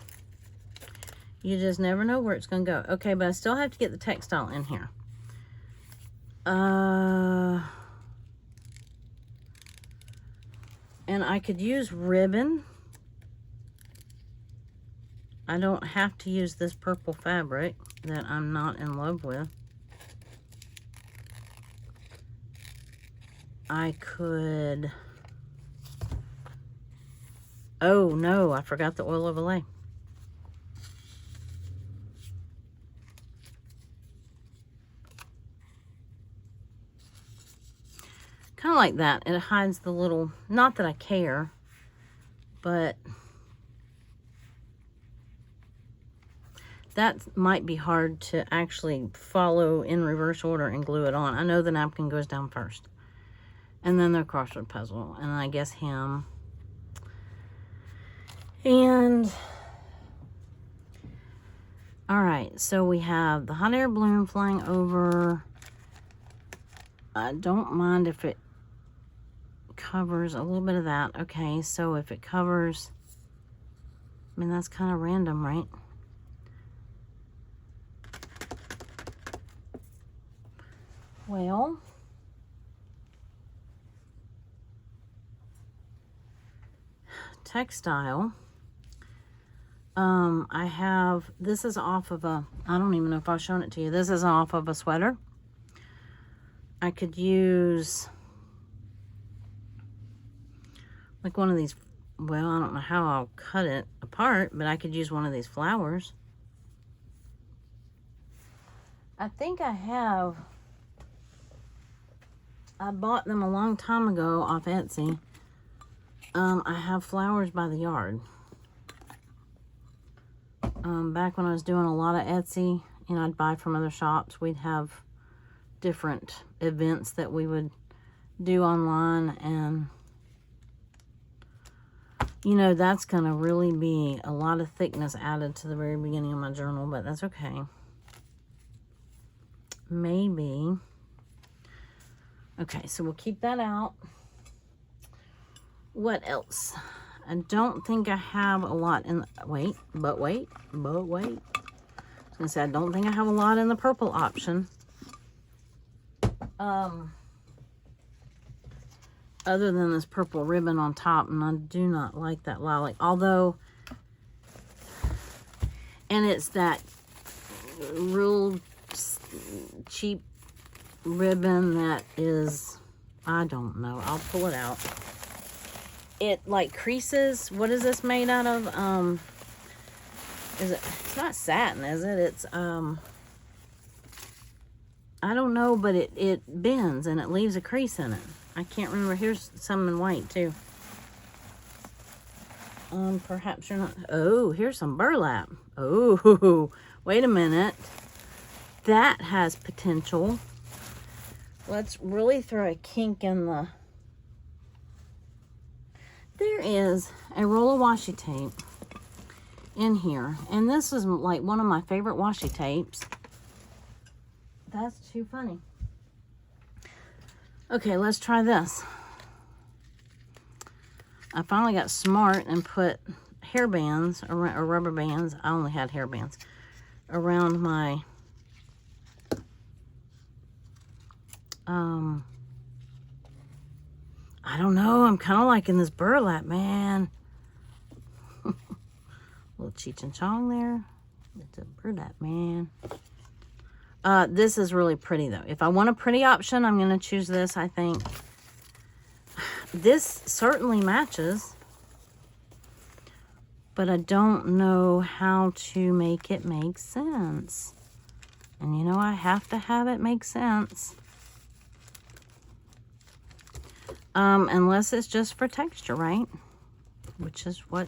You just never know where it's going to go. Okay, but I still have to get the textile in here. And I could use ribbon. I don't have to use this purple fabric that I'm not in love with. I could... Oh, no, I forgot the oil overlay. Kind of like that. It hides the little... Not that I care, but... That might be hard to actually follow in reverse order and glue it on. I know the napkin goes down first. And then the crossword puzzle. And I guess him. And... Alright, so we have the hot air balloon flying over. I don't mind if it covers a little bit of that. Okay, so if it covers... I mean, that's kind of random, right? Well, textile. I have, this is off of a, I don't even know if I've shown it to you. This is off of a sweater. I could use like one of these, well, I don't know how I'll cut it apart, but I could use one of these flowers. I think I have I bought them a long time ago off Etsy. I have Flowers by the Yard. Back when I was doing a lot of Etsy, and I'd buy from other shops, we'd have different events that we would do online, and you know, that's going to really be a lot of thickness added to the very beginning of my journal, but that's okay. Maybe. Okay, so we'll keep that out. What else? I don't think I have a lot in the, wait. I was going to say, I don't think I have a lot in the purple option. Other than this purple ribbon on top, and I do not like that lilac. Although, and it's that real cheap ribbon that is, I don't know. I'll pull it out. It like creases. What is this made out of? Is it? It's not satin, is it? It's I don't know, but it bends and it leaves a crease in it. I can't remember. Here's some in white too. Perhaps you're not. Oh, here's some burlap. Oh, wait a minute. That has potential. Let's really throw a kink in the. There is a roll of washi tape in here, and this is like one of my favorite washi tapes. That's too funny. Okay, let's try this. I finally got smart and put hair bands around, or rubber bands. I only had hair bands around my I don't know. I'm kind of liking this burlap, man. Little Cheech and Chong there. It's a burlap, man. This is really pretty, though. If I want a pretty option, I'm going to choose this, I think. This certainly matches. But I don't know how to make it make sense. And, you know, I have to have it make sense. Unless it's just for texture, right? Which is what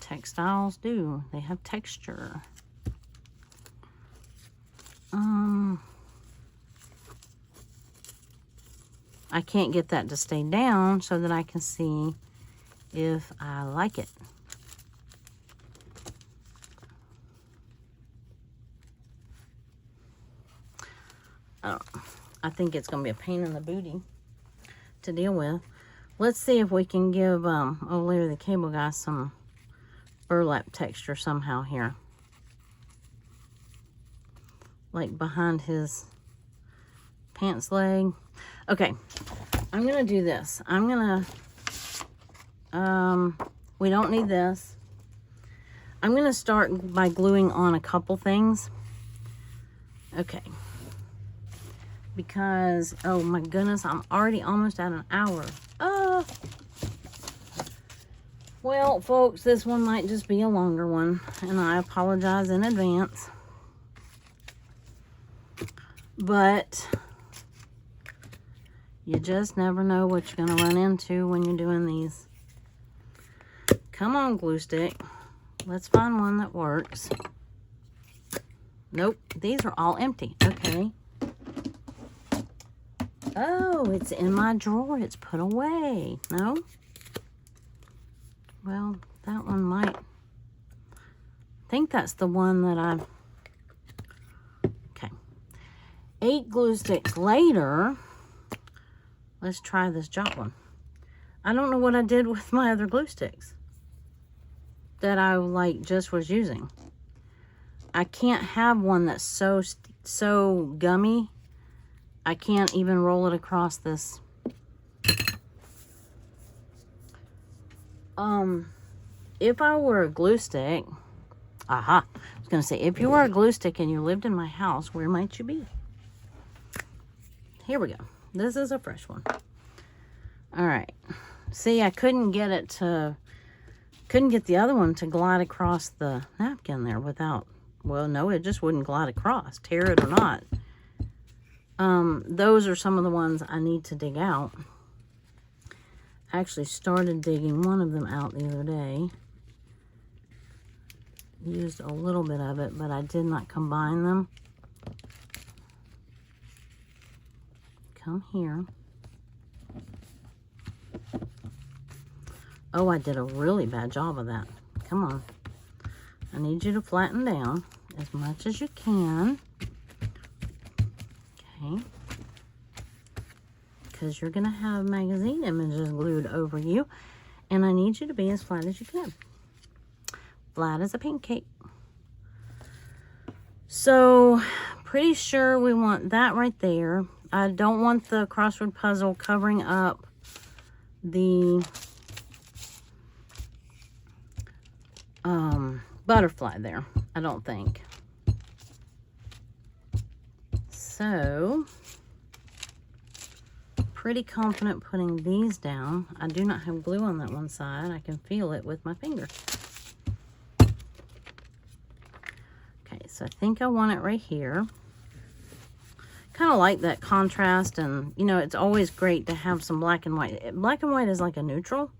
textiles do. They have texture. I can't get that to stay down so that I can see if I like it. I think it's going to be a pain in the booty to deal with. Let's see if we can give Larry the Cable Guy some burlap texture somehow here. Like behind his pants leg. Okay, I'm gonna do this. I'm gonna, we don't need this. I'm gonna start by gluing on a couple things. Okay. Because, oh my goodness, I'm already almost at an hour. Well, folks, this one might just be a longer one, and I apologize in advance. But you just never know what you're going to run into when you're doing these. Come on, glue stick. Let's find one that works. Nope, these are all empty. Okay. Oh, it's in my drawer. It's put away. No? Well, that one might. I think that's the one that I've... Okay. 8 glue sticks later. Let's try this jot one. I don't know what I did with my other glue sticks that I like just was using. I can't have one that's so gummy. I can't even roll it across this. If I were a glue stick, I was going to say, if you were a glue stick and you lived in my house, where might you be? Here we go. This is a fresh one. All right. See, I couldn't get it to, couldn't get the other one to glide across the napkin there without, well, no, it just wouldn't glide across, tear it or not. Those are some of the ones I need to dig out. I actually started digging one of them out the other day. Used a little bit of it, but I did not combine them. Come here. Oh, I did a really bad job of that. Come on. I need you to flatten down as much as you can. Okay. Because you're going to have magazine images glued over you. And I need you to be as flat as you can. Flat as a pancake. So, pretty sure we want that right there. I don't want the crossword puzzle covering up the butterfly there. I don't think. So, pretty confident putting these down. I do not have glue on that one side. I can feel it with my finger. Okay, so I think I want it right here. Kind of like that contrast, and you know, it's always great to have some black and white. Black and white is like a neutral.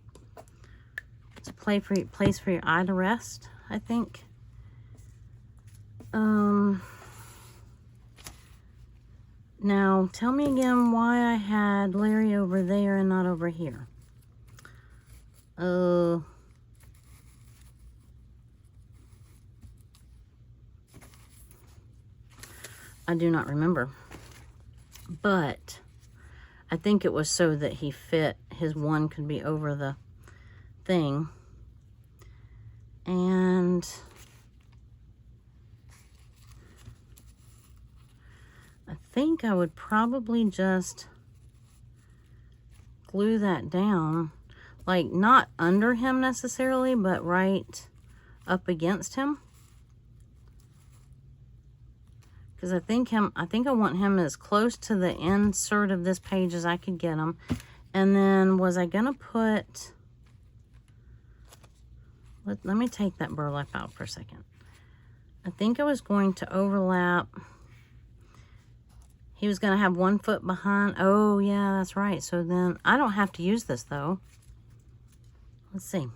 It's a place for your eye to rest, I think. Now, tell me again why I had Larry over there and not over here. I do not remember. But I think it was so that he fit, his one could be over the thing. And I think I would probably just glue that down, like not under him necessarily, but right up against him. Because I think I want him as close to the insert of this page as I could get him. And then was I gonna put, let me take that burlap out for a second. I think I was going to overlap. He was gonna have 1 foot behind. Oh yeah, that's right. So then I don't have to use this though. Let's see.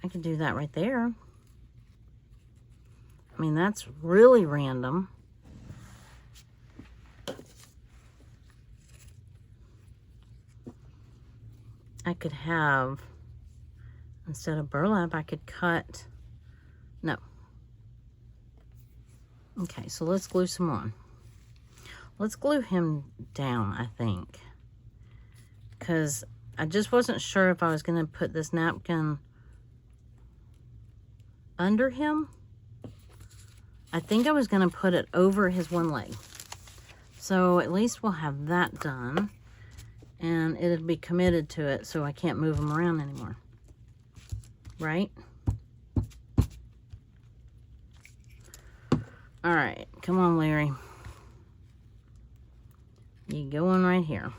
I could do that right there. I mean, that's really random. I could have, instead of burlap, I could cut, no. Okay, so let's glue some on. Let's glue him down, I think. Because I just wasn't sure if I was going to put this napkin under him. I think I was going to put it over his one leg. So at least we'll have that done. And it'll be committed to it so I can't move him around anymore. Right? Alright, come on, Larry. You going right here.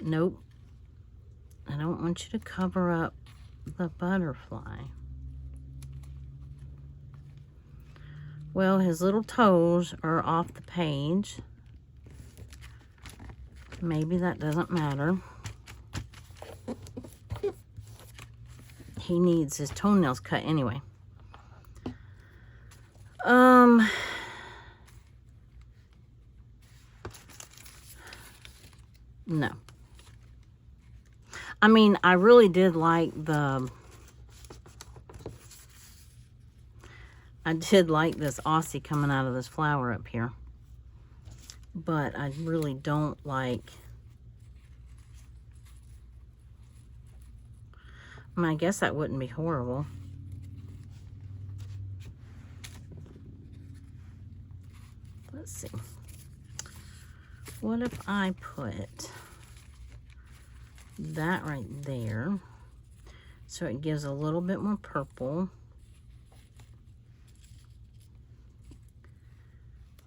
Nope. I don't want you to cover up the butterfly. Well, his little toes are off the page. Maybe that doesn't matter. He needs his toenails cut anyway. No. I mean, I really did like the... I did like this Aussie coming out of this flower up here. But I really don't like... I mean, I guess that wouldn't be horrible. Let's see. What if I put that right there so it gives a little bit more purple?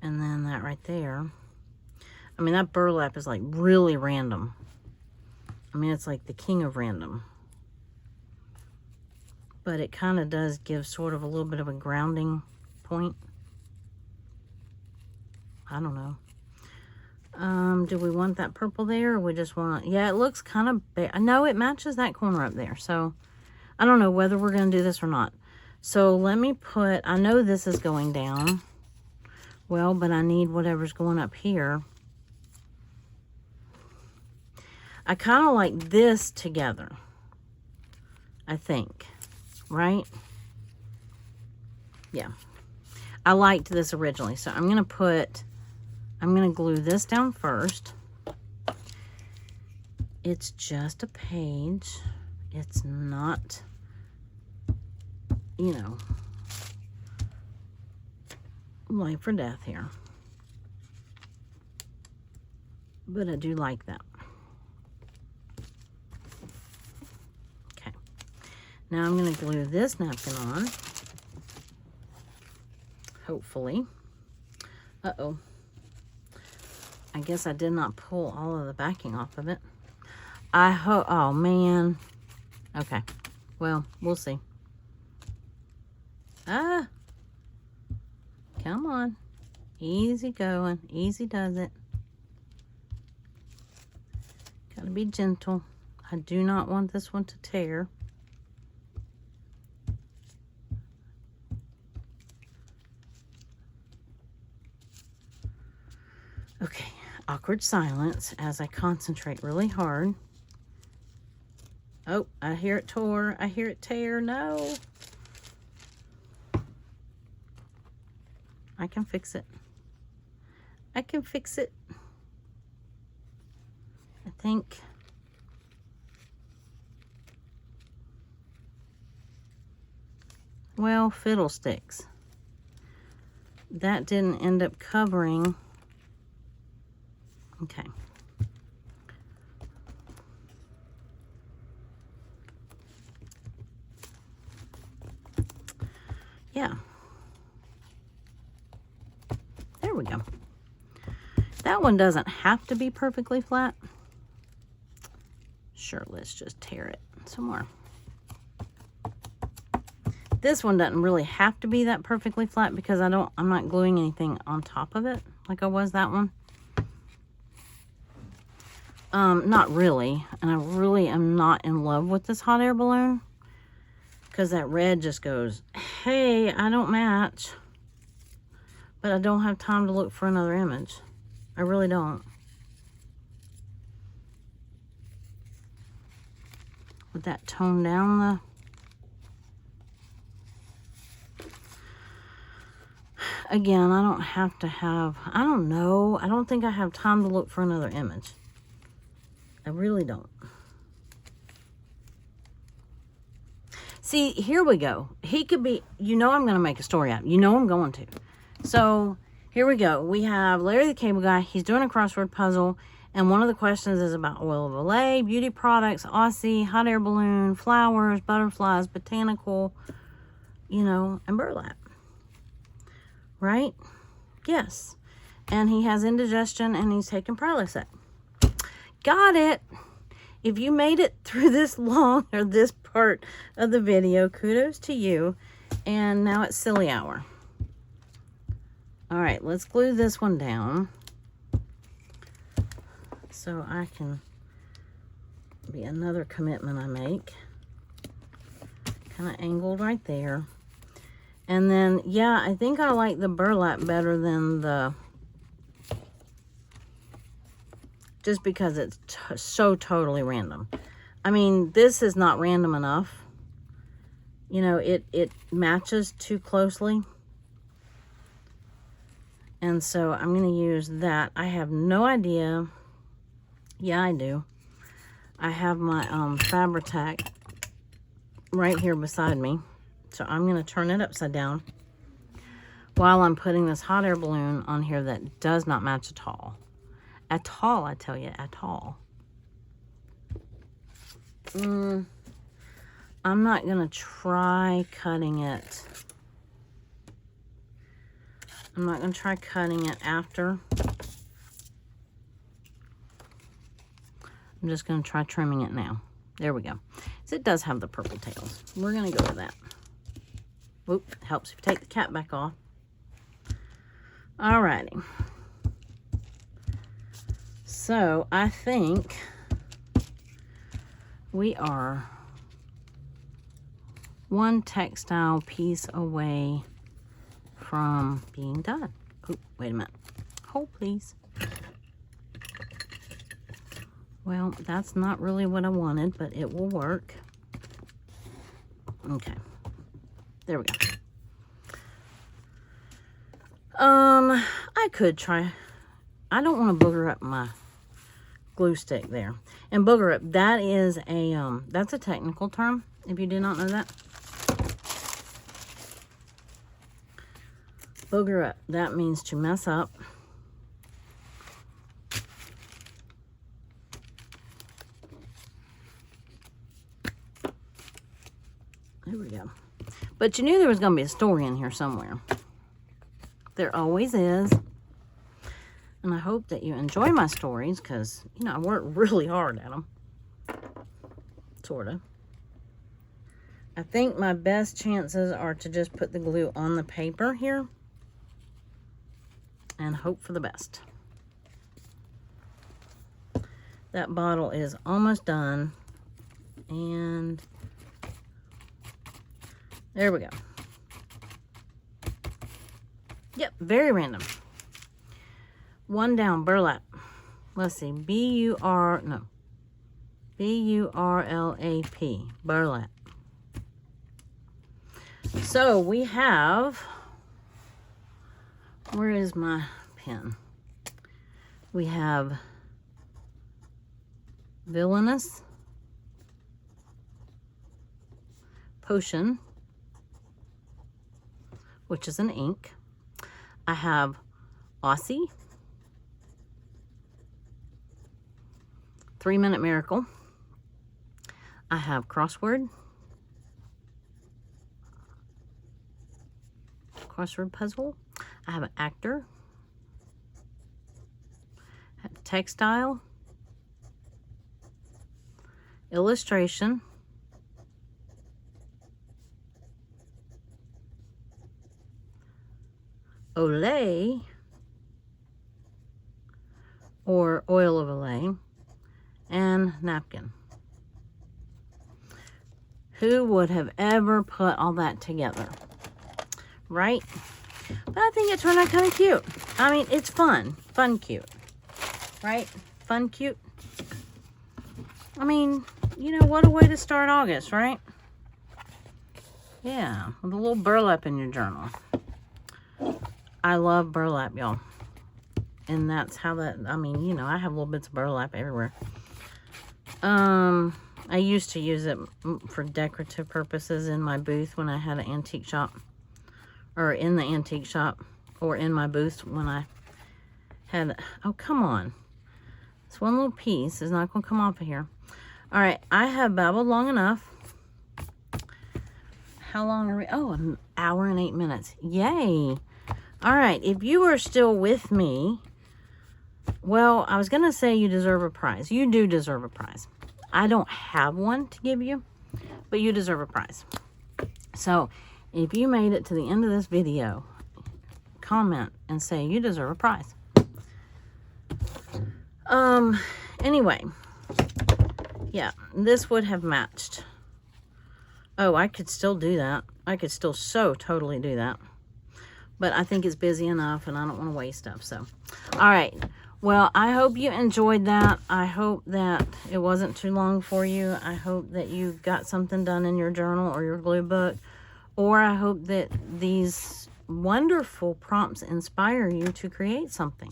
And then that right there. I mean, that burlap is like really random. I mean, it's like the king of random. But it kind of does give sort of a little bit of a grounding point. I don't know. Do we want that purple there, or we just want, yeah, it looks kind of bare. No, it matches that corner up there. So I don't know whether we're going to do this or not. So let me put, I know this is going down. Well, but I need whatever's going up here. I kind of like this together, I think, right? Yeah. I liked this originally, so I'm going to glue this down first. It's just a page. It's not, you know, life or death here. But I do like that. Okay. Now I'm going to glue this napkin on. Hopefully. Uh-oh. I guess I did not pull all of the backing off of it. I hope, oh man. Okay. Well, we'll see. Ah. Come on. Easy going. Easy does it. Gotta be gentle. I do not want this one to tear. Okay, awkward silence as I concentrate really hard. Oh, I hear it tore. I hear it tear. No. I can fix it. I can fix it. I think. Well, fiddlesticks. That didn't end up covering. Okay. Yeah. There we go. That one doesn't have to be perfectly flat. Sure, let's just tear it some more. This one doesn't really have to be that perfectly flat because I'm not gluing anything on top of it like I was that one. Not really. And I really am not in love with this hot air balloon. Because that red just goes, hey, I don't match. But I don't have time to look for another image. I really don't. Would that tone down the... Again, I don't have to have... I don't know. I don't think I have time to look for another image. I really don't. See, here we go. He could be, you know I'm going to make a story out. You know I'm going to. So, here we go. We have Larry the Cable Guy. He's doing a crossword puzzle. And one of the questions is about oil of Olay, beauty products, Aussie, hot air balloon, flowers, butterflies, botanical, you know, and burlap. Right? Yes. And he has indigestion and he's taking Prilosec. Got it. If you made it through this long or this part of the video, kudos to you. And now it's silly hour. All right, let's glue this one down so I can be another commitment I make. Kind of angled right there. And then, yeah, I think I like the burlap better than the... Just because it's so totally random. I mean, this is not random enough. You know, it matches too closely. And so I'm going to use that. I have no idea. Yeah, I do. I have my Fabri-Tac right here beside me. So I'm going to turn it upside down while I'm putting this hot air balloon on here that does not match at all. At all, I tell you, at all. I'm not going to try cutting it. I'm not going to try cutting it after. I'm just going to try trimming it now. There we go. So it does have the purple tails. We're going to go with that. Whoop, helps if you take the cap back off. Alrighty. So I think we are one textile piece away from being done. Oh, wait a minute. Hold, please. Well, that's not really what I wanted, but it will work. Okay. There we go. I could try. I don't want to booger up my glue stick there. And booger up, that is a, that's a technical term, if you did not know that. Booger up, that means to mess up. There we go. But you knew there was going to be a story in here somewhere. There always is. And I hope that you enjoy my stories because, you know, I work really hard at them. Sort of. I think my best chances are to just put the glue on the paper here and hope for the best. That bottle is almost done. And there we go. Yep, very random. One down, burlap. Let's see, B-U-R-L-A-P, burlap. So we have, where is my pen? We have Villainous, Potion, which is an ink. I have Aussie, 3-Minute Miracle. I have Crossword Puzzle. I have an Actor, Textile, Illustration, Olay, or Oil of Olay, and Napkin. Who would have ever put all that together? Right? But I think it turned out kind of cute. I mean, it's fun. Fun cute. Right? Fun cute. I mean, you know, what a way to start August, right? Yeah, with a little burlap in your journal. I love burlap, y'all. And that's how that, I mean, you know, I have little bits of burlap everywhere. I used to use it for decorative purposes in my booth when I had an antique shop. Or in the antique shop. Or in my booth when I had, oh, come on. This one little piece is not going to come off of here. All right, I have babbled long enough. How long are we? Oh, an hour and 8 minutes. Yay. All right, if you are still with me, well, I was going to say you deserve a prize. You do deserve a prize. I don't have one to give you, but you deserve a prize. So, if you made it to the end of this video, comment and say you deserve a prize. Anyway, yeah, this would have matched. Oh, I could still do that. I could still totally do that. But I think it's busy enough and I don't want to waste stuff. So, all right. Well, I hope you enjoyed that. I hope that it wasn't too long for you. I hope that you got something done in your journal or your glue book. Or I hope that these wonderful prompts inspire you to create something.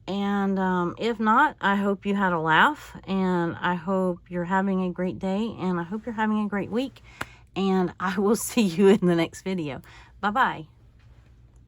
And if not, I hope you had a laugh. And I hope you're having a great day. And I hope you're having a great week. And I will see you in the next video. Bye-bye.